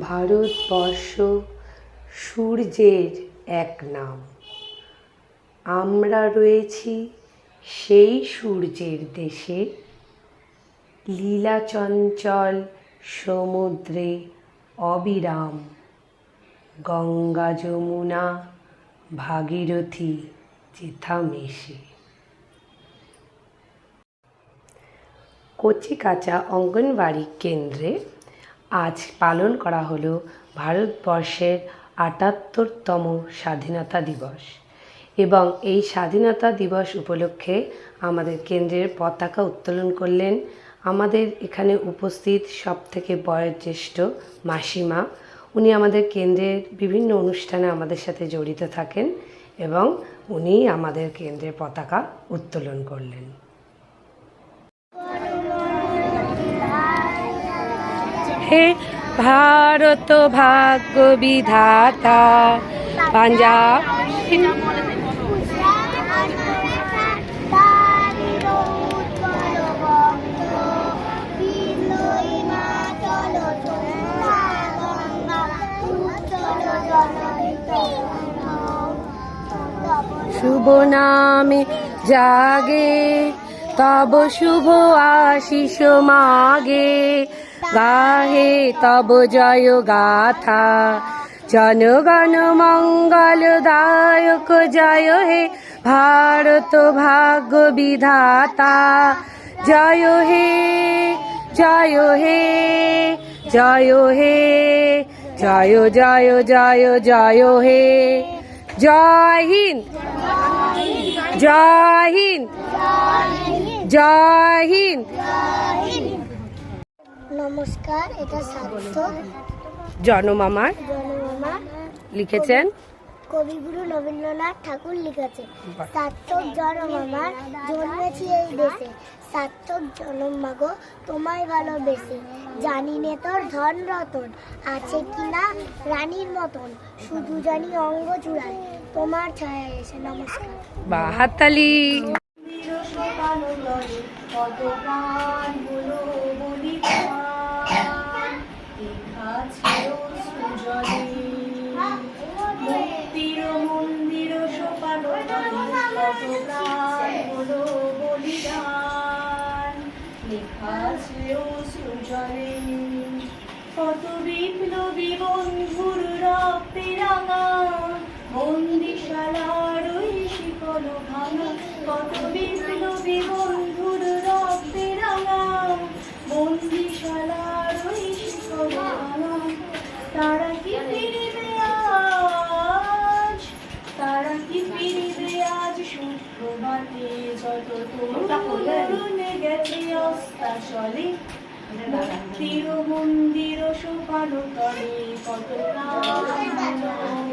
ভারতবর্ষ সূর্যের এক নাম। আমরা রয়েছি সেই সূর্যের দেশে, লীলাচঞ্চল সমুদ্রে অবিরাম। গঙ্গা যমুনা ভাগীরথী যেথা মেশে। কচিকাঁচা অঙ্গনওয়াড়ি কেন্দ্রে আজ পালন করা হলো ভারতবর্ষের ৭৮তম স্বাধীনতা দিবস এবং এই স্বাধীনতা দিবস উপলক্ষে আমাদের কেন্দ্রের পতাকা উত্তোলন করলেন আমাদের এখানে উপস্থিত সবথেকে বয়োজ্যেষ্ঠ মাসিমা। উনি আমাদের কেন্দ্রের বিভিন্ন অনুষ্ঠানে আমাদের সাথে জড়িত থাকেন এবং উনি আমাদের কেন্দ্রের পতাকা উত্তোলন করলেন। হে ভারত ভাগ্য বিধাতা পাঞ্জাব শুভ নামে জাগে তব শুভ আশিস মাগে, গাহে তব জয় গাথা জনগণ মঙ্গলদায়ক। জয় হে ভারত ভাগ্য বিধাতা, জয় হে জয় হে জয় হে জয় জয় জয় জয় হে। জয় হিন্দ, জয় হিন্দ, জয় হিন্দ। নমস্কার, এটা সার্থক জনমামা লিখেছেন, কবিগুরু রবীন্দ্রনাথ ঠাকুর লিখেছে। সার্থক জনমামার জন্মেছি এই দেশে, সার্থক জনম মাগো তোমায় ভালোবেসে। জানি নে তোর ধন রতন আছে কিনা রানীর মতন, শুধু জানি অঙ্গ চূড়ায় তোমার ছায়া এসে। নমস্কার। হাততালি। কত বিপ্লবী বন্ধুর রক্তে রাঙা বন্দিশালার ওই শিকল ভাঙা। কত বিপ্লবী বন্ধুর রক্তে রাঙা বন্দিশালার ওই শিকল ভাঙা। তারা কি ফিরিবে আজ, তারা কি ফিরিবে আজ সুপ্রভাতে, যত তরুণ গেছে অস্তাচলে। মন্দির মন্দির সোপান তলে কত প্রাণ